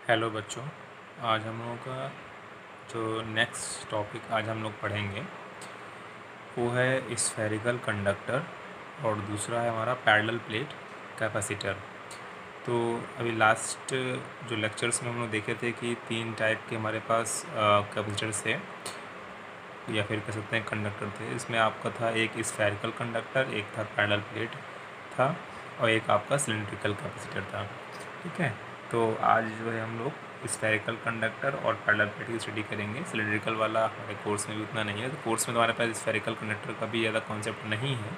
Hello बच्चों। आज हम लोगों का जो नेक्स्ट टॉपिक आज हम लोग पढ़ेंगे वो है स्फेरिकल कंडक्टर और दूसरा है हमारा पैरेलल प्लेट कैपेसिटर। तो अभी लास्ट जो लेक्चर्स में हम लोग देखे थे कि तीन टाइप के हमारे पास कैपेसिटर्स थे या फिर कह सकते हैं कंडक्टर थे। इसमें आपका था एक स्फेरिकल कंडक्टर, एक था पैरेलल प्लेट था और एक आपका सिलिंड्रिकल कैपेसिटर था। ठीक है, तो आज जो है हम लोग स्फेरिकल कंडक्टर और पैरेलल प्लेट की स्टडी करेंगे। सिलिंड्रिकल वाला हमारे कोर्स में भी उतना नहीं है, तो कोर्स में तो हमारे पास स्फेरिकल कंडक्टर का भी ज़्यादा कॉन्सेप्ट नहीं है,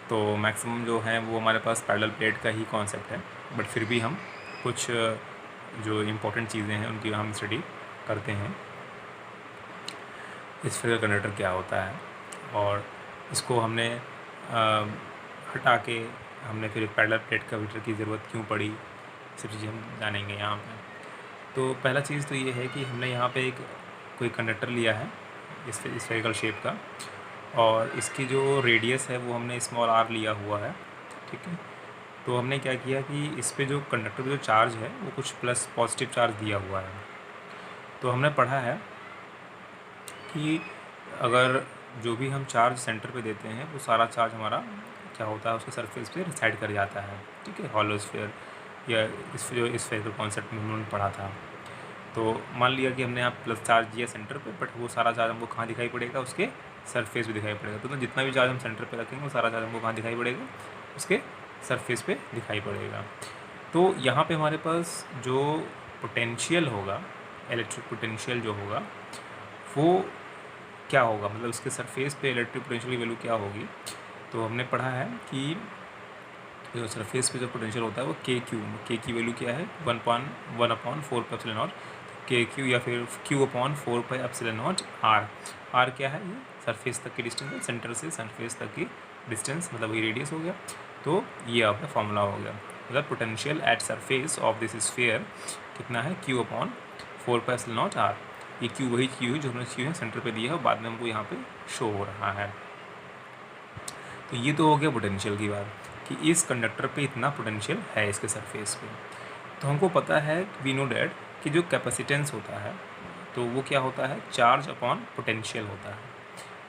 तो मैक्सिमम जो है वो हमारे पास पैरेलल प्लेट का ही कॉन्सेप्ट है। बट फिर भी हम कुछ जो इम्पोर्टेंट चीज़ें हैं उनकी हम स्टडी करते हैं। स्फेरिकल कंडक्टर क्या होता है और इसको हमने हटा के हमने फिर पैरेलल प्लेट कैपेसिटर की ज़रूरत क्यों पड़ी, सब चीज़ें हम जानेंगे यहाँ पे। तो पहला चीज़ तो ये है कि हमने यहाँ पे एक कोई कंडक्टर लिया है स्फेरिकल शेप का, और इसकी जो रेडियस है वो हमने स्मॉल r लिया हुआ है। ठीक है, तो हमने क्या किया कि इस पे जो कंडक्टर पे जो चार्ज है वो कुछ प्लस पॉजिटिव चार्ज दिया हुआ है। तो हमने पढ़ा है कि अगर जो भी हम चार्ज सेंटर पे देते हैं वो सारा चार्ज हमारा क्या होता है उसके सरफेस पे रिसाइड कर जाता है। ठीक है, हॉलो स्फीयर या इस स्फेरिकल कॉन्सेप्ट में हमने पढ़ा था। तो मान लिया कि हमने यहाँ प्लस चार्ज दिया सेंटर पे, बट वो सारा चार्ज हमको कहाँ दिखाई पड़ेगा, उसके सरफेस पे दिखाई पड़ेगा। तो जितना भी चार्ज हम सेंटर पे रखेंगे वो सारा चार्ज हमको कहाँ दिखाई पड़ेगा, उसके सरफेस पे दिखाई पड़ेगा। तो यहाँ पे हमारे पास जो पोटेंशियल होगा, इलेक्ट्रिक पोटेंशियल जो होगा वो क्या होगा, मतलब उसके सरफेस पे इलेक्ट्रिक पोटेंशियल की वैल्यू क्या होगी। तो हमने पढ़ा है कि जो सरफेस पे जो पोटेंशियल होता है वो के की वैल्यू क्या है, 1/4 के क्यू या फिर Q/4 आर क्या है, ये सरफेस तक की डिस्टेंस है, सेंटर से सरफेस तक की डिस्टेंस मतलब वही रेडियस हो गया। तो ये आपका फॉर्मूला हो गया, मतलब potential at surface of this sphere कितना है, Q/4 ये क्यू वही क्यू है जो हमने क्यू है सेंटर पे दिया है और बाद में हमको यहाँ पे शो हो रहा है। तो ये तो हो गया पोटेंशियल की बात कि इस कंडक्टर पे इतना पोटेंशियल है इसके सरफेस पे। तो हमको पता है वी नो डैट कि जो कैपेसिटेंस होता है तो वो क्या होता है, चार्ज अपॉन पोटेंशियल होता है।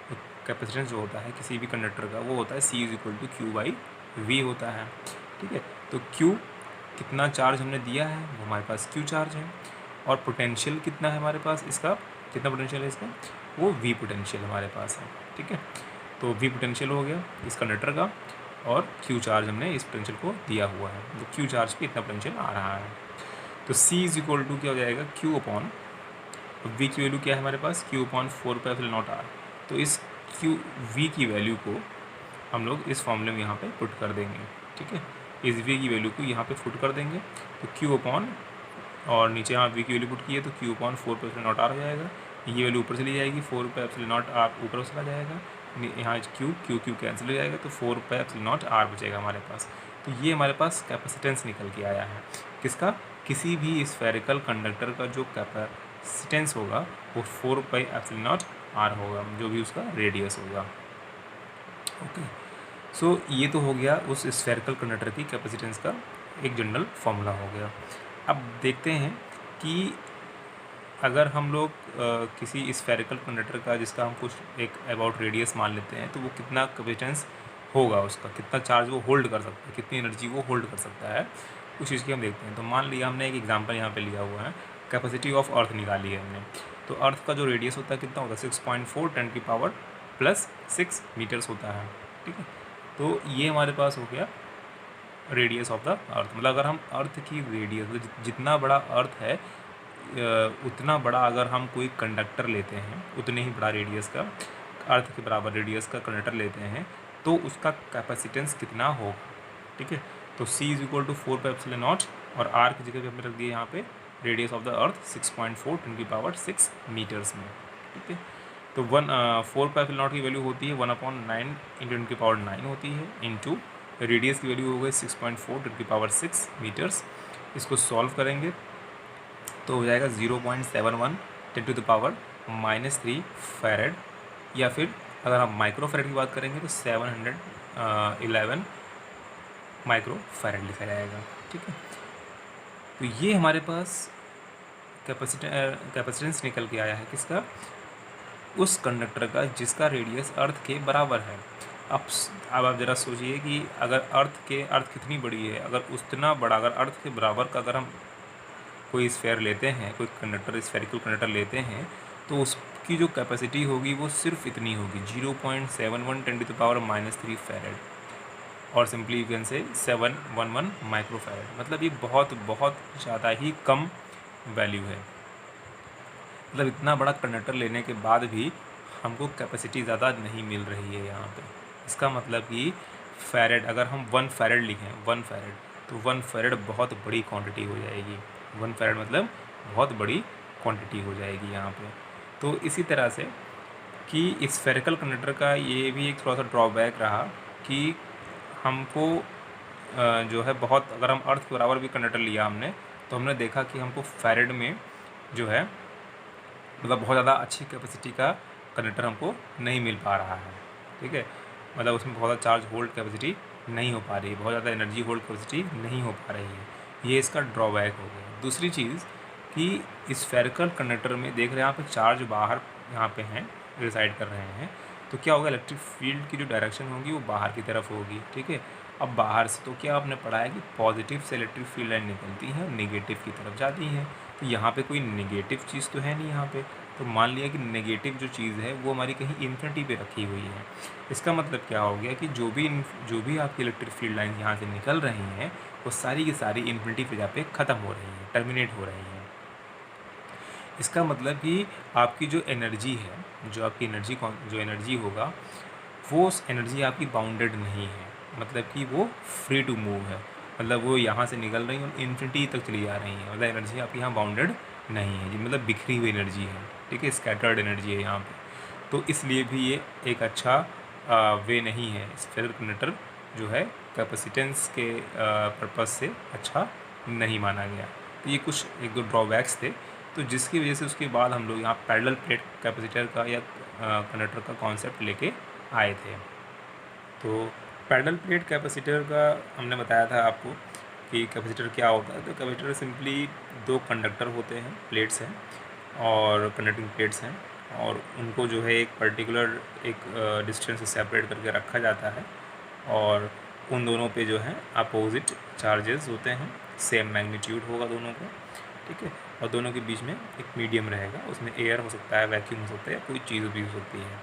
तो कैपेसिटेंस जो होता है किसी भी कंडक्टर का वो होता है C=Q/V होता है। ठीक है, तो Q कितना चार्ज हमने दिया है वो हमारे पास Q चार्ज है, और पोटेंशियल कितना है हमारे पास, इसका कितना पोटेंशियल है इसका, वो V पोटेंशियल हमारे पास है। ठीक है, तो V पोटेंशियल हो गया इस कंडक्टर का और Q चार्ज हमने इस पोटेंशियल को दिया हुआ है, तो Q चार्ज पे इतना पोटेंशियल आ रहा है। तो C क्या हो जाएगा, V की वैल्यू क्या है हमारे पास, Q/4πε0r। तो इस V की वैल्यू को हम लोग इस फॉर्मूले में यहाँ पे पुट कर देंगे। ठीक है, इस V की वैल्यू को यहाँ पे पुट कर देंगे तो Q और नीचे यहाँ V की वैल्यू पुट की है तो Q/4πε0r हो जाएगा। ये वैल्यू ऊपर चली जाएगी, 4πε0r ऊपर चला जाएगा, यहाँ Q कैंसिल हो जाएगा तो 4πε0r बचेगा हमारे पास। तो ये हमारे पास कैपेसिटेंस निकल के आया है किसका, किसी भी स्फेरिकल कंडक्टर का जो कैपेसिटेंस होगा वो 4πε0r होगा, जो भी उसका रेडियस होगा। ओके, सो ये तो हो गया उस स्फेरिकल कंडक्टर की कैपेसिटेंस का एक जनरल फॉर्मूला हो गया। अब देखते हैं कि अगर हम लोग किसी स्फेरिकल कंडक्टर का जिसका हम कुछ एक अबाउट रेडियस मान लेते हैं तो वो कितना कैपेसिटेंस होगा, उसका कितना चार्ज वो होल्ड कर सकता है, कितनी एनर्जी वो होल्ड कर सकता है, उस चीज़ की हम देखते हैं। तो मान लिया हमने एक एग्जांपल यहाँ पे लिया हुआ है, कैपेसिटी ऑफ अर्थ निकाली है हमने। तो अर्थ का जो रेडियस होता है कितना होता है, 6.4 × 10⁻⁶ मीटर्स होता है। ठीक है, तो ये हमारे पास हो गया रेडियस ऑफ द अर्थ। मतलब अगर हम अर्थ की रेडियस मतलब जितना बड़ा अर्थ है उतना बड़ा अगर हम कोई कंडक्टर लेते हैं, उतने ही बड़ा रेडियस का अर्थ के बराबर रेडियस का कंडक्टर लेते हैं तो उसका कैपेसिटेंस कितना होगा। ठीक है, तो C=4πε0 और R की जगह पे हमने रख दिया यहाँ पे radius of the earth 6.4 × 10⁻⁶ meters में। ठीक है, तो 4πε0 की वैल्यू होती है 1/9 × 10⁻⁹ होती है, इंटू रेडियस की वैल्यू हो गई 6.4 × 10⁻⁶ मीटर्स। इसको सॉल्व करेंगे तो हो जाएगा 0.71 × 10⁻³ फैरेड, या फिर अगर हम माइक्रो फैरेड की बात करेंगे तो 711 माइक्रो फैरेड लिखा जाएगा। ठीक है, तो ये हमारे पास कैपेसिटेंस निकल के आया है किसका, उस कंडक्टर का जिसका रेडियस अर्थ के बराबर है। अब आप ज़रा सोचिए कि अगर अर्थ कितनी बड़ी है, अगर उतना बड़ा, अगर अर्थ के बराबर का अगर हम कोई स्फेयर लेते हैं, कोई कंडक्टर, स्फेरिकल कंडक्टर लेते हैं, तो उसकी जो कैपेसिटी होगी वो सिर्फ इतनी होगी 0.71 × 10⁻³ फैरेड, और simply you can say 711 microfarad. मतलब ये बहुत बहुत ज़्यादा ही कम वैल्यू है। मतलब इतना बड़ा कंडक्टर लेने के बाद भी हमको कैपेसिटी ज़्यादा नहीं मिल रही है यहाँ पे। इसका मतलब कि फैरेड, अगर हम 1 फैरेड लिखें, 1 फैरेड, तो 1 फैरेड बहुत बड़ी क्वांटिटी हो जाएगी। 1 फैरेड मतलब बहुत बड़ी क्वांटिटी हो जाएगी यहाँ पे। तो इसी तरह से कि स्फेरिकल कंडक्टर का ये भी एक थोड़ा सा ड्रॉबैक रहा कि हमको जो है बहुत, अगर हम अर्थ के बराबर भी कंडक्टर लिया हमने, तो हमने देखा कि हमको फैरेड में जो है मतलब बहुत ज़्यादा अच्छी कैपेसिटी का कंडक्टर हमको नहीं मिल पा रहा है। ठीक है, मतलब उसमें बहुत ज़्यादा चार्ज होल्ड कैपेसिटी नहीं हो पा रही, बहुत ज़्यादा एनर्जी होल्ड कैपेसिटी नहीं हो पा रही है। ये इसका ड्रॉबैक हो गया। दूसरी चीज़ कि स्फेरिकल कंडक्टर में देख रहे हैं आप, चार्ज बाहर यहाँ पे हैं, रिसाइड कर रहे हैं, तो क्या होगा, इलेक्ट्रिक फील्ड की जो डायरेक्शन होगी वो बाहर की तरफ होगी। ठीक है, अब बाहर से तो क्या आपने पढ़ा है कि पॉजिटिव से इलेक्ट्रिक फील्ड लाइन निकलती है और नेगेटिव की तरफ जाती है। तो यहाँ पे कोई नेगेटिव चीज़ तो है नहीं यहाँ पे। तो मान लिया कि नेगेटिव जो चीज़ है वो हमारी कहीं इन्फिनिटी पे रखी हुई है। इसका मतलब क्या हो गया कि जो भी आपकी इलेक्ट्रिक फील्ड लाइन यहाँ से निकल रही हैं वो सारी की सारी इन्फिनिटी पे जाके ख़त्म हो रही हैं, टर्मिनेट हो रही हैं। इसका मतलब कि आपकी जो एनर्जी है, जो आपकी एनर्जी होगा, वो एनर्जी आपकी बाउंडेड नहीं है, मतलब कि वो फ्री टू मूव है। मतलब वो यहाँ से निकल रही है और इन्फिनिटी तक चली जा रही है। मतलब एनर्जी आपकी यहाँ बाउंडेड नहीं है, ये मतलब बिखरी हुई एनर्जी है। ठीक है, स्कैटर्ड एनर्जी है यहाँ पे। तो इसलिए भी ये एक अच्छा वे नहीं है। स्फेरिकल कंडक्टर जो है कैपेसिटेंस के पर्पज़ से अच्छा नहीं माना गया। तो ये कुछ एक दो ड्रॉबैक्स थे, तो जिसकी वजह से उसके बाद हम लोग यहाँ पैरेलल प्लेट कैपेसिटर का या कंडक्टर का कॉन्सेप्ट लेके आए थे। तो पैरेलल प्लेट कैपेसिटर का हमने बताया था आपको कि कैपेसिटर क्या होता है। तो कैपेसिटर सिंपली 2 कंडक्टर होते हैं, प्लेट्स हैं और कंडक्टिंग प्लेट्स हैं, और उनको जो है एक पर्टिकुलर एक डिस्टेंस से सेपरेट करके रखा जाता है, और उन दोनों पे जो है अपोजिट चार्जेस होते हैं, सेम मैग्नीट्यूड होगा दोनों का। ठीक है, और दोनों के बीच में एक मीडियम रहेगा, उसमें एयर हो सकता है, वैक्यूम हो सकता है, या कोई चीज़ भी हो सकती है।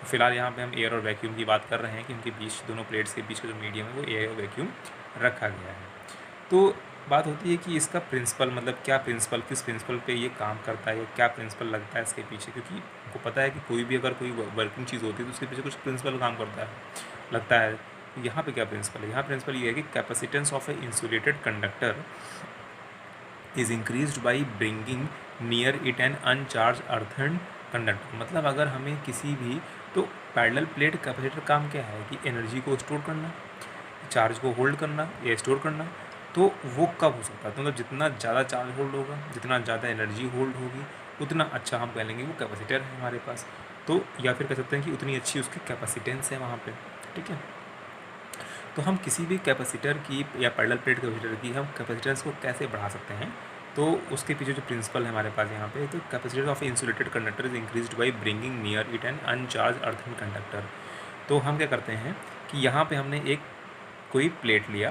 तो फिलहाल यहाँ पे हम एयर और वैक्यूम की बात कर रहे हैं कि उनके बीच, दोनों प्लेट्स के बीच का जो मीडियम है वो एयर और वैक्यूम रखा गया है। तो बात होती है कि इसका प्रिंसिपल, मतलब क्या प्रिंसिपल, किस प्रिंसिपल पे ये काम करता है, या क्या प्रिंसिपल लगता है इसके पीछे, क्योंकि आपको पता है कि कोई भी अगर कोई वर्किंग चीज़ होती है तो उसके पीछे कुछ प्रिंसिपल काम करता है, लगता है। यहाँ पे क्या प्रिंसिपल है, यहाँ प्रिंसिपल ये है कि capacitance of a insulated conductor is increased by bringing near it an uncharge earthen conductor. मतलब अगर हमें किसी भी, तो पैरेलल प्लेट कैपेसिटर काम क्या है कि एनर्जी को स्टोर करना, चार्ज को होल्ड करना या स्टोर करना। तो वो कब हो सकता है, तो मतलब जितना ज़्यादा चार्ज होल्ड होगा, जितना ज़्यादा एनर्जी होल्ड होगी, उतना अच्छा हम कह लेंगे वो कैपेसिटर है हमारे पास। तो या फिर कह सकते हैं कि उतनी अच्छी उसकी कैपेसिटेंस है वहाँ पे। ठीक है, तो हम किसी भी कैपेसिटर की या पैरेलल प्लेट कैपेसिटर की हम कैपेसिटेंस को कैसे बढ़ा सकते हैं, तो उसके पीछे जो प्रिंसिपल है हमारे पास यहाँ पे, तो capacitor of insulated conductor is increased by bringing near it an uncharge earthen conductor. तो हम क्या करते हैं कि यहाँ पे हमने एक कोई प्लेट लिया,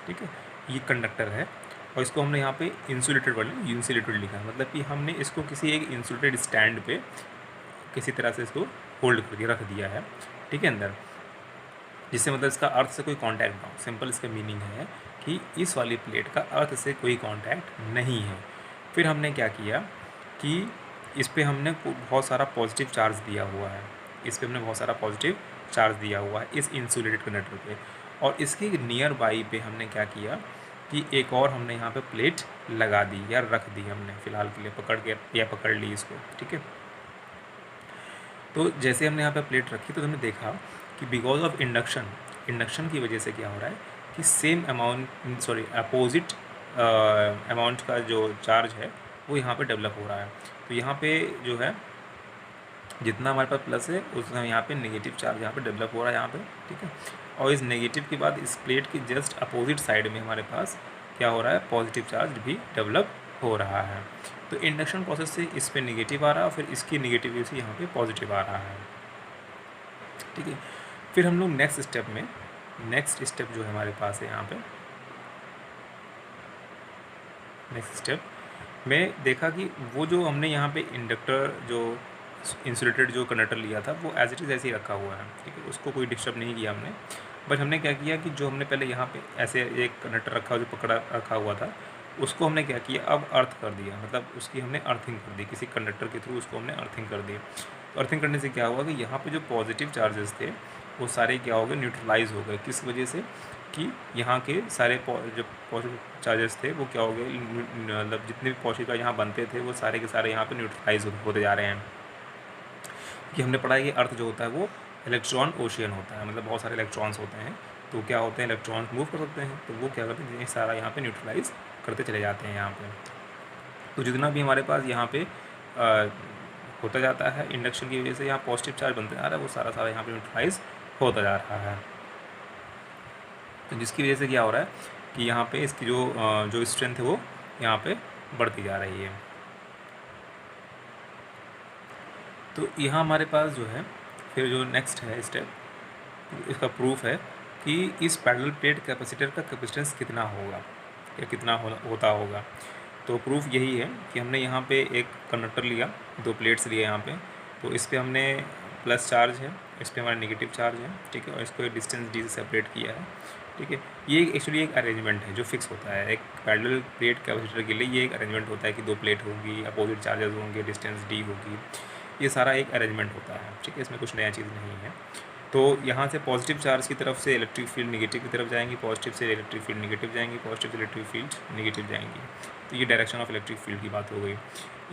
ठीक है, ये कंडक्टर है, और इसको हमने यहाँ पे इंसुलेटेड लिखा है। मतलब कि हमने इसको किसी एक इंसुलेटेड स्टैंड पे किसी तरह से इसको होल्ड करके रख दिया है, ठीक है, अंदर, जिससे मतलब इसका अर्थ से कोई कांटेक्ट ना हो। सिंपल इसका मीनिंग है कि इस वाली प्लेट का अर्थ से कोई कांटेक्ट नहीं है। फिर हमने क्या किया कि इस पर हमने बहुत सारा पॉजिटिव चार्ज दिया हुआ है, इस पर हमने बहुत सारा पॉजिटिव चार्ज दिया हुआ है इस इंसुलेटेड कंडक्टर पे, और इसके नियर बाई पे हमने क्या किया कि एक और हमने यहाँ पे प्लेट लगा दी या रख दी हमने, फ़िलहाल के लिए पकड़ ली इसको। ठीक है, तो जैसे हमने यहाँ पे प्लेट रखी तो हमने देखा कि बिकॉज ऑफ इंडक्शन की वजह से क्या हो रहा है कि सेम अपोजिट अमाउंट का जो चार्ज है वो यहाँ पे डेवलप हो रहा है। तो यहाँ पे जो है जितना हमारे पास प्लस है उतना यहाँ पे नेगेटिव चार्ज यहाँ पे डेवलप हो रहा है यहाँ पे। ठीक है, और इस नेगेटिव के बाद इस प्लेट की जस्ट अपोजिट साइड में हमारे पास क्या हो रहा है, पॉजिटिव चार्ज भी डेवलप हो रहा है। तो इंडक्शन प्रोसेस से इस पे नेगेटिव आ रहा है और फिर इसकी नेगेटिव वजह से यहाँ पे पॉजिटिव आ रहा है। ठीक है, फिर हम लोग नेक्स्ट स्टेप जो है हमारे पास है यहाँ पे, नेक्स्ट स्टेप में देखा कि वो जो हमने यहाँ पे इंडक्टर जो इंसुलेटेड जो कंडक्टर लिया था वो एज इट इज़ ऐसे ही रखा हुआ है। ठीक है, उसको कोई डिस्टर्ब नहीं किया हमने, बट हमने क्या किया कि जो हमने पहले यहाँ पे ऐसे एक कंडक्टर रखा जो पकड़ा रखा हुआ था उसको हमने क्या किया, अब अर्थ कर दिया, मतलब उसकी हमने अर्थिंग कर दी, किसी कंडक्टर के थ्रू उसको हमने अर्थिंग कर दी। तो अर्थिंग करने से क्या हुआ कि यहाँ पे जो पॉजिटिव चार्जेस थे वो सारे क्या हो गए, न्यूट्रलाइज हो गए। किस वजह से कि यहाँ के सारे जो पॉजिटिव चार्जेस थे वो क्या हो गए, मतलब जितने भी पॉजिटिव यहाँ बनते थे वो सारे के सारे यहाँ पे न्यूट्रलाइज होते जा रहे हैं। कि हमने पढ़ा है कि अर्थ जो होता है वो इलेक्ट्रॉन ओशियन होता है, मतलब बहुत सारे इलेक्ट्रॉन्स होते हैं, तो क्या होते हैं इलेक्ट्रॉन्स मूव कर सकते हैं, तो वो क्या करते हैं सारा यहाँ पे न्यूट्रलाइज करते चले जाते हैं यहाँ पे। तो जितना भी हमारे पास यहाँ पे होता जाता है इंडक्शन की वजह से यहाँ पॉजिटिव चार्ज बनते जा रहा है वो सारा यहाँ पे न्यूट्रलाइज होता जा रहा है। तो जिसकी वजह से क्या हो रहा है कि यहाँ पे इसकी जो स्ट्रेंथ है वो यहाँ पे बढ़ती जा रही है। तो यहाँ हमारे पास जो है फिर जो नेक्स्ट है स्टेप, इसका प्रूफ है कि इस पैरेलल प्लेट कैपेसिटर का कैपेसिटेंस कितना होगा या कितना होता होगा। तो प्रूफ यही है कि हमने यहाँ पे एक कंडक्टर लिया, दो प्लेट्स लिए यहाँ पे, तो इस पर हमने प्लस चार्ज है, इस पर हमारा नेगेटिव चार्ज है। ठीक है, और इसको डिस्टेंस डी से सेपरेट किया है। ठीक है, ये एक्चुअली एक अरेंजमेंट है जो फिक्स होता है। एक पैरेलल प्लेट कैपेसिटर के लिए ये एक अरेंजमेंट होता है कि दो प्लेट होगी, अपोजिट चार्जेस होंगे, डिस्टेंस डी होगी, ये सारा एक अरेंजमेंट होता है। ठीक है, इसमें कुछ नया चीज़ नहीं है। तो यहाँ से पॉजिटिव चार्ज की तरफ से इलेक्ट्रिक फील्ड नेगेटिव की तरफ जाएंगी, पॉजिटिव से इलेक्ट्रिक फील्ड नेगेटिव जाएंगी, पॉजिटिव से इलेक्ट्रिक फील्ड नेगेटिव जाएंगी। तो ये डायरेक्शन ऑफ इलेक्ट्रिक फील्ड की बात हो गई।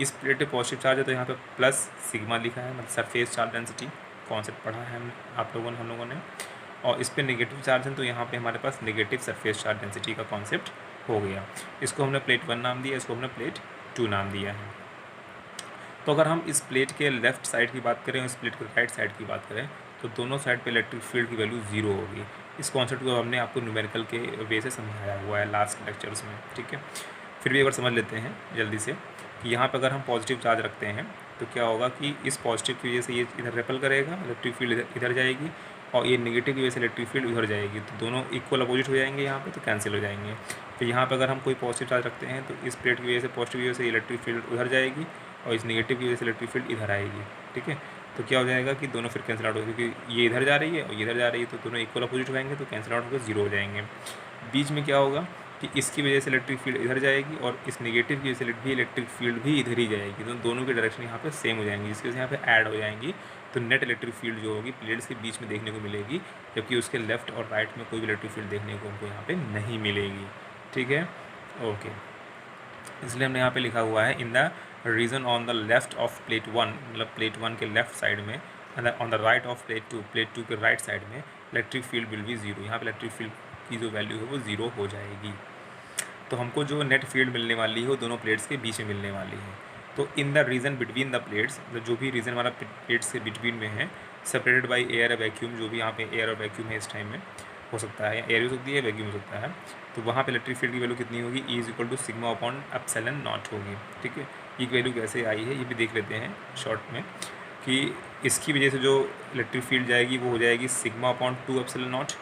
इस प्लेट पे पॉजिटिव चार्ज है तो यहाँ पे प्लस सिग्मा लिखा है, मतलब सरफेस चार्ज डेंसिटी कॉन्सेप्ट पढ़ा है हम लोगों ने। और इस पर नेगेटिव चार्ज है तो यहाँ पे हमारे पास नेगेटिव सरफेस चार्ज डेंसिटी का कॉन्सेप्ट हो गया। इसको हमने प्लेट 1 नाम दिया, इसको हमने प्लेट 2 नाम दिया है। तो अगर हम इस प्लेट के लेफ़्ट साइड की बात करें, इस प्लेट के राइट साइड की बात करें, तो दोनों साइड पे इलेक्ट्रिक फील्ड की वैल्यू 0 होगी। इस कॉन्सेप्ट को हमने आपको न्यूमेरिकल के वे से समझाया हुआ है लास्ट लेक्चर्स में। ठीक है, फिर भी एक बार समझ लेते हैं जल्दी से कि यहाँ पर अगर हम पॉजिटिव चार्ज रखते हैं तो क्या होगा कि इस पॉजिटिव की वजह से ये इधर रेपल करेगा, इलेक्ट्रिक फील्ड इधर जाएगी, और ये नेगेटिव की वजह से इलेक्ट्रिक फील्ड उधर जाएगी, तो दोनों इक्वल अपोजिट हो जाएंगे यहाँ पे, तो कैंसिल हो जाएंगे। तो यहाँ पे अगर हम कोई पॉजिटिव चार्ज रखते हैं तो इस प्लेट की वजह से पॉजिटिव की वजह से इलेक्ट्रिक फील्ड उधर जाएगी और इस नेगेटिव की वजह से इलेक्ट्रिक फील्ड इधर आएगी। ठीक है, तो क्या हो जाएगा कि दोनों फिर कैंसिल आउट हो, क्योंकि ये इधर जा रही है और ये इधर जा रही है, तो दोनों इक्वल अपोजिट हो जाएंगे, तो कैंसिल आउट होकर 0 हो जाएंगे। बीच में क्या होगा कि इसकी वजह से इलेक्ट्रिक फील्ड इधर जाएगी और इस नेगेटिव की वजह से इलेक्ट्रिक फील्ड भी इधर ही जाएगी, तो दोनों की डायरेक्शन यहाँ पे सेम हो जाएंगी, जिसकी वजह से यहाँ पे ऐड हो जाएंगी। तो नेट इलेक्ट्रिक फील्ड जो होगी प्लेट्स के बीच में देखने को मिलेगी, जबकि उसके लेफ्ट और राइट में कोई भी इलेक्ट्रिक फील्ड देखने को हमको यहाँ पे नहीं मिलेगी। ठीक है, ओके, इसलिए हमने यहाँ पे लिखा हुआ है in the region on the left of plate 1, मतलब प्लेट 1 के लेफ्ट साइड में, on the right of plate 2 के राइट साइड में इलेक्ट्रिक फील्ड विल बी 0। यहाँ पे इलेक्ट्रिक फील्ड की जो वैल्यू है वो 0 हो जाएगी। तो हमको जो नेट फील्ड मिलने वाली है वो दोनों प्लेट्स के बीच में मिलने वाली है। तो इन the region between the plates, जो भी रीजन हमारा प्लेट्स के बिटवीन में है, सेपरेटेड बाई एयर वैक्यूम, जो भी यहाँ पे एयर और वैक्यूम है इस टाइम में हो सकता है, एयर हो सकती है, वैक्यूम हो सकता है, तो वहाँ पे इलेक्ट्रिक फील्ड की वैल्यू कितनी होगी, E is equal to sigma upon epsilon naught होगी। ठीक है, ये वैल्यू कैसे आई है ये भी देख लेते हैं शॉर्ट में, कि इसकी वजह से जो इलेक्ट्रिक फील्ड जाएगी वो हो जाएगी सिग्मा अपॉन 2 एप्सिलॉन नॉट।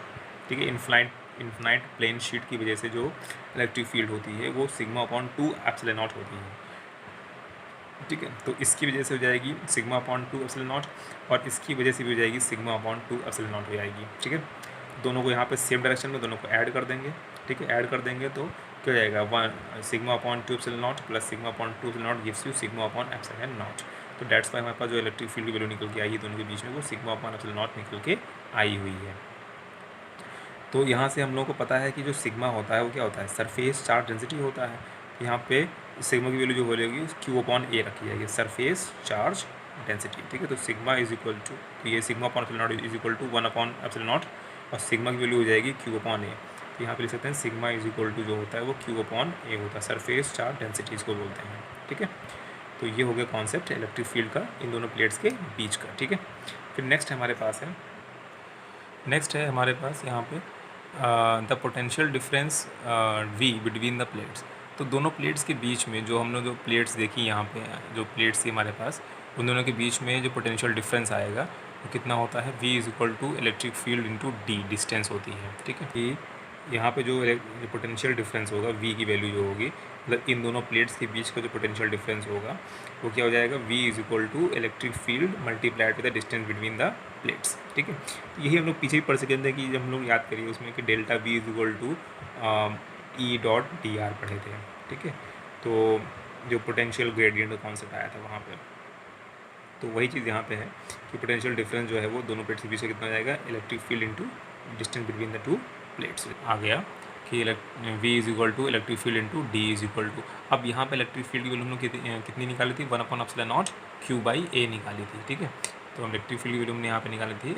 ठीक है, इन्फिनाइट प्लेन शीट की वजह से जो इलेक्ट्रिक फील्ड होती है वो सिग्मा अपॉन 2 एप्सिलॉन नॉट होती है। ठीक है, तो इसकी वजह से हो जाएगी सिग्मा अपॉन 2 एप्सिलॉन नॉट, और इसकी वजह से भी हो जाएगी सिग्मा अपॉन 2 एप्सिलॉन नॉट हो जाएगी। ठीक है, दोनों को यहाँ पे सेम डायरेक्शन में दोनों को ऐड कर देंगे। ठीक है, ऐड कर देंगे तो क्या हो जाएगा, 1 sigma upon 2 epsilon not plus sigma upon 2 epsilon not gives you sigma upon epsilon not. तो डेट्स वाई हमारे पास जो इलेक्ट्रिक फील्ड की वैल्यू निकल के आई है दोनों के बीच में वो सिग्मा अपॉन एप्सिलॉन नॉट निकल के आई हुई है। तो यहाँ से हम लोगों को पता है कि जो सिग्मा होता है वो क्या होता है, सरफेस चार्ज डेंसिटी होता है। यहाँ पे सिग्मा की वैल्यू जो हो जाएगी Q अपॉन A रखी जाएगी, सरफेस चार्ज डेंसिटी। ठीक है, तो सिग्मा इज इक्वल टू, तो ये sigma upon epsilon naught is equal to 1 upon epsilon naught, और सिग्मा की वैल्यू हो जाएगी Q अपॉन A। तो यहाँ पे लिख सकते हैं सिग्मा इज इक्वल टू जो होता है वो Q अपॉन A होता है, सरफेस चार्ज डेंसिटी इसको बोलते हैं। ठीक है, तो ये हो गया कॉन्सेप्ट इलेक्ट्रिक फील्ड का इन दोनों प्लेट्स के बीच का। ठीक है, फिर नेक्स्ट हमारे पास यहाँ पे the potential difference V between the plates. तो दोनों प्लेट्स के बीच में जो हम लोग जो प्लेट्स देखी यहाँ पे, जो प्लेट्स थी हमारे पास, उन दोनों के बीच में जो पोटेंशियल डिफरेंस आएगा वो कितना होता है, V is equal to electric field into D, distance होती है। ठीक है, कि यहाँ पे जो पोटेंशियल डिफरेंस होगा V की वैल्यू जो होगी, मतलब इन दोनों प्लेट्स के बीच का जो पोटेंशियल डिफरेंस होगा वो क्या हो जाएगा, V is equal to electric field multiplied with the distance between the plates. ठीक है, तो यही हम लोग पीछे भी पढ़ सकते थे कि जब हम लोग याद करिए उसमें कि delta V is equal to E dot D R पढ़े थे। ठीक है, तो जो पोटेंशियल ग्रेडियंट का कॉन्सेप्ट आया था वहाँ पे, तो वही चीज़ यहाँ पे है कि पोटेंशियल डिफरेंस जो है वो दोनों प्लेट्स के बीच से कितना हो जाएगा, electric field into distance between the two plates आ गया कि V is equal to electric field into d is equal to. अब यहाँ पे इलेक्ट्रिक फील्ड की वैल्यू हम लोग कितनी निकाली थी, 1/ε0 Q बाई ए निकाली थी। ठीक है, तो हम इलेक्ट्रिक फील्ड की वैल्यू हमने यहाँ पे निकाली थी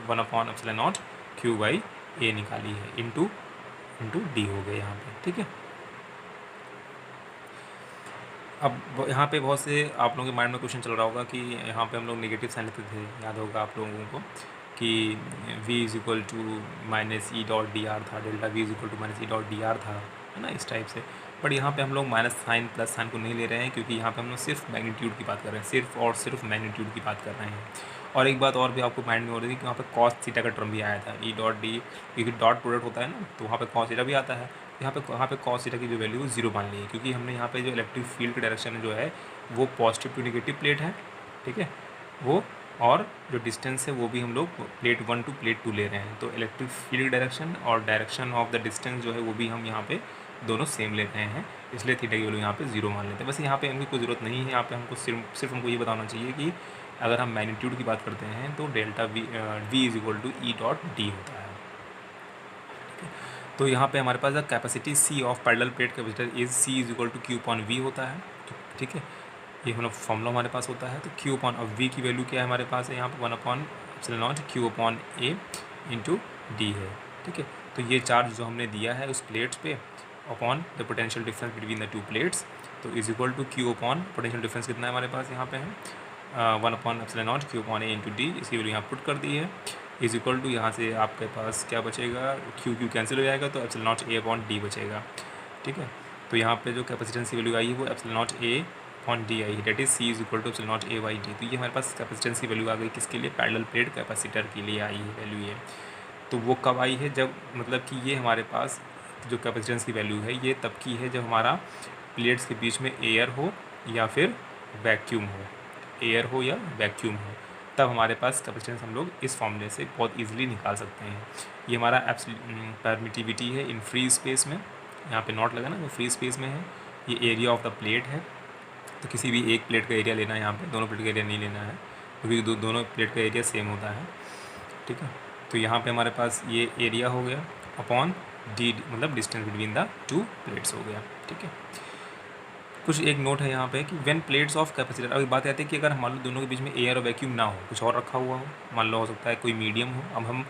1/ε0 Q बाई ए निकाली है, इंटू डी हो गए यहाँ पे। ठीक है, अब यहाँ पे बहुत से आप लोगों के माइंड में क्वेश्चन चल रहा होगा कि यहाँ पे हम लोग नेगेटिव साइन लेते थे, याद होगा आप लोगों को कि V is equal to minus e dot D r था, delta V is equal to minus e dot D r था, है ना, इस टाइप से। बट यहाँ पे हम लोग माइनस साइन प्लस साइन को नहीं ले रहे हैं, क्योंकि यहाँ पे हम लोग सिर्फ मैग्नीट्यूड की बात कर रहे हैं, सिर्फ और सिर्फ मैग्नीट्यूड की बात कर रहे हैं। और एक बात और भी आपको माइंड में हो रही थी कि वहाँ पे कॉस थीटा का टर्म भी आया था, ई डॉट डी, क्योंकि डॉट प्रोडक्ट होता है ना, तो वहाँ पे कॉस थीटा भी आता है। यहाँ पे कॉस थीटा की जो वैल्यू 0 मान ली है, क्योंकि हमने यहाँ पे जो इलेक्ट्रिक फील्ड की डायरेक्शन जो है वो पॉजिटिव टू नेगेटिव प्लेट है। ठीक है, वो और जो डिस्टेंस है वो भी हम लोग प्लेट 1 टू प्लेट 2 ले रहे हैं, तो इलेक्ट्रिक फील्ड डायरेक्शन और डायरेक्शन ऑफ द डिस्टेंस जो है वो भी हम यहाँ पे दोनों सेम ले रहे हैं, इसलिए थीटा की वैल्यू यहाँ पे 0 मान लेते हैं। बस यहाँ पे हमको कोई ज़रूरत नहीं है, यहाँ पे हमको सिर्फ हमको ये बताना चाहिए कि अगर हम मैग्नीट्यूड की बात करते हैं तो delta V is equal to E dot d होता है। तो यहाँ पे हमारे पास the capacity C of parallel plate capacitor is C is equal to Q upon V होता है। ठीक है, ये मतलब फॉर्मूला हमारे पास होता है। तो Q अपॉन, अब V की वैल्यू क्या है हमारे पास है यहाँ पे 1/ε0 Q अपॉन A इंटू डी है। ठीक है, तो ये चार्ज जो हमने दिया है उस प्लेट्स पे upon the potential difference between the two plates, तो is equal to Q upon potential difference कितना है हमारे पास यहाँ पे है 1/ε0 Q अपॉन A इंटू डी, इसकी वैल्यू यहाँ पुट कर दी है, इज इक्वल टू यहाँ से आपके पास क्या बचेगा, Q कैंसिल हो जाएगा तो ε0 A अपॉन डी बचेगा। ठीक है, तो यहाँ पे जो कैपेसिटेंस की वैल्यू आई है वो ε0 A अपॉन डी आई है, that is C is equal to ε0 A by d. तो ये हमारे पास कैपेसिटेंस की वैल्यू आ गई, किसके लिए, पैरेलल प्लेट कैपेसिटर के लिए आई है वैल्यू ये। तो वो कब आई है, जब मतलब कि ये हमारे पास जो कैपेसिटेंस की वैल्यू है ये तब की है जब हमारा प्लेट्स के बीच में एयर हो या फिर वैक्यूम हो, एयर हो या वैक्यूम हो, तब हमारे पास कैपेसिटेंस हम लोग इस फॉर्मूले से बहुत इजीली निकाल सकते हैं। ये हमारा परमिटिविटी है इन फ्री स्पेस में, यहाँ पे नॉट लगा ना, वो फ्री स्पेस में है। ये एरिया ऑफ द प्लेट है, तो किसी भी एक प्लेट का एरिया लेना है, यहाँ पे दोनों प्लेट का एरिया नहीं लेना है, क्योंकि दोनों प्लेट का एरिया सेम होता है। ठीक है, तो यहाँ पे हमारे पास ये एरिया हो गया अपॉन डी, मतलब distance between the two plates हो गया। ठीक है, कुछ एक नोट है यहाँ पे कि व्हेन प्लेट्स ऑफ कैपेसिटर, अभी बात आती है कि अगर मान लो दोनों के बीच में एयर और वैक्यूम ना हो, कुछ और रखा हुआ हो, मान लो हो सकता है कोई मीडियम हो। अब हम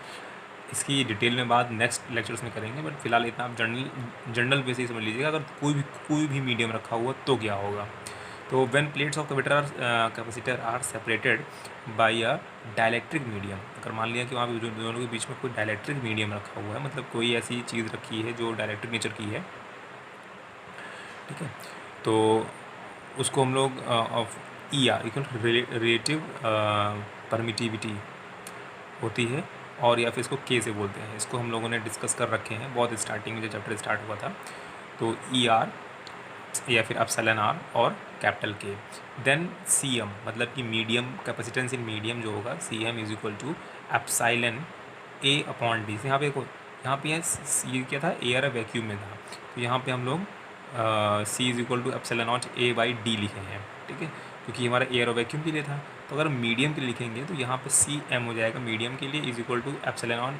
इसकी डिटेल में बात नेक्स्ट लेक्चर्स में करेंगे, बट फिलहाल इतना आप जनरल बेसिस समझ लीजिएगा, अगर कोई भी मीडियम रखा हुआ तो क्या होगा। तो when plates of capacitor are separated by a dielectric medium, अगर मान लिया कि वहाँ पे दोनों के बीच में कोई डाइलेक्ट्रिक मीडियम रखा हुआ है, मतलब कोई ऐसी चीज़ रखी है जो डाइलेक्ट्रिक नेचर की है। ठीक है, तो उसको हम लोग of E R relative permittivity होती है, और या फिर इसको के से बोलते हैं। इसको हम लोगों ने डिस्कस कर रखे हैं बहुत स्टार्टिंग में जब चैप्टर स्टार्ट हुआ था। तो ई आर या फिर एप्सिलॉन आर और capital K, then C M, मतलब कि मीडियम कैपेसिटेंस इन मीडियम जो होगा, C M is equal to epsilon A upon D. यहाँ पे ये क्या था, एयर वैक्यूम में था, तो यहाँ पे हम लोग C is equal to ε0 A by d लिखे हैं। ठीक है, क्योंकि हमारा एयर और वैक्यूम के लिए था। तो अगर मीडियम के लिए लिखेंगे तो यहाँ पे CM हो जाएगा मीडियम के लिए, is equal to epsilon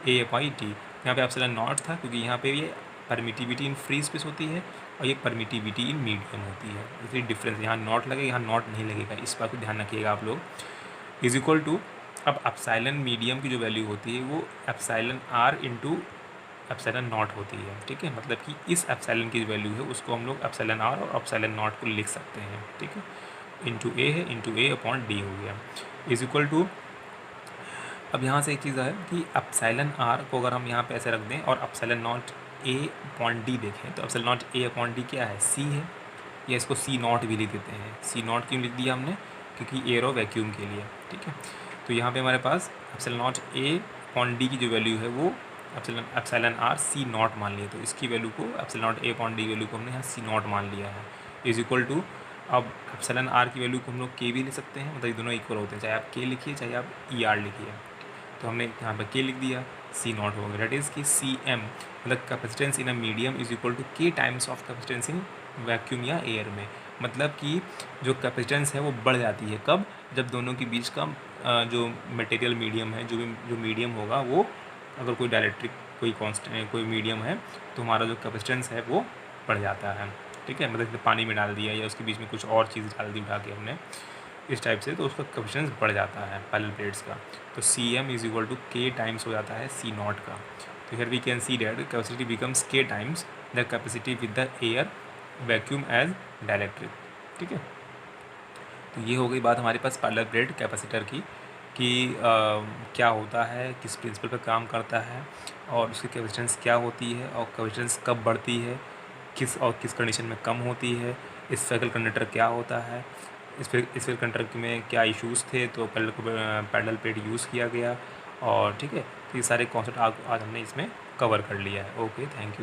A by D. यहाँ पे ε0 था क्योंकि यहाँ पे ये परमिटिविटी इन फ्री स्पेस होती है और ये परमिटिविटी इन मीडियम होती है, इसलिए डिफरेंस यहाँ नॉट लगेगा, यहाँ नॉट नहीं लगेगा, इस बात को ध्यान रखिएगा आप लोग। इज इक्वल टू, अब एप्सिलॉन मीडियम की जो वैल्यू होती है वो epsilon R into epsilon not होती है। ठीक है, मतलब कि इस एप्सिलॉन की जो वैल्यू है उसको हम लोग एप्सिलॉन R और एप्सिलॉन नॉट को लिख सकते हैं। ठीक है, इंटू A है, इंटू A अपॉन डी हो गया, इज इक्वल टू। अब यहाँ से एक चीज़ है कि एप्सिलॉन R को अगर हम यहाँ पे ऐसे रख दें और epsilon naught A upon D देखें तो epsilon naught A upon D क्या है, सी है, या इसको सी नॉट भी लिख देते हैं। सी नॉट क्यों लिख दिया हमने, क्योंकि एयर और वैक्यूम के लिए, ठीक है। तो यहाँ पे हमारे पास epsilon naught A upon d की जो वैल्यू है वो एप्सिलॉन आर सी नॉट मान लिया, तो इसकी वैल्यू को epsilon naught A upon D value को हमने यहाँ सी नॉट मान लिया है, इज इक्वल टू, अब एप्सिलॉन आर की वैल्यू को हम लोग के भी ले सकते हैं, मतलब ये दोनों इक्वल होते हैं, चाहे आप के लिखिए चाहे आप ई आर लिखिए। तो हमने यहाँ पर के लिख दिया, सी नॉट हो गया, डेट इज़ कि सी एम मतलब capacitance in a medium is equal to k times of capacitance in vacuum या एयर में। मतलब कि जो कैपेसिटेंस है वो बढ़ जाती है कब, जब दोनों के बीच का जो मटेरियल मीडियम है, जो मीडियम होगा वो, अगर कोई डायरेक्ट्रिक कोई कांस्टेंट कोई मीडियम है तो हमारा जो कैपेसिटेंस है वो बढ़ जाता है, ठीक है। मतलब पानी में डाल दिया या उसके बीच में कुछ और चीज़ डाल दी उठा के हमने इस टाइप से, तो उसका कैपेसिटेंस बढ़ जाता है पैरेलल प्लेट्स का। तो C M is equal to k times हो जाता है सी नॉट का। तो here we can see that capacity becomes k times the capacity with the air vacuum as dielectric, ठीक है। तो ये हो गई बात हमारे पास पैरेलल प्लेट कैपेसिटर की, कि क्या होता है, किस प्रिंसिपल पर काम करता है, और उसकी कैपेसिटेंस क्या होती है, और कैपेसिटेंस कब बढ़ती है, किस कंडीशन में कम होती है, स्फेरिकल कंडक्टर क्या होता है, स्फेरिकल कंडक्टर में क्या इश्यूज़ थे, तो पैरेलल प्लेट यूज़ किया गया, और ठीक है। तो ये सारे कॉन्सेप्ट आज हमने इसमें कवर कर लिया है। Okay, thank you.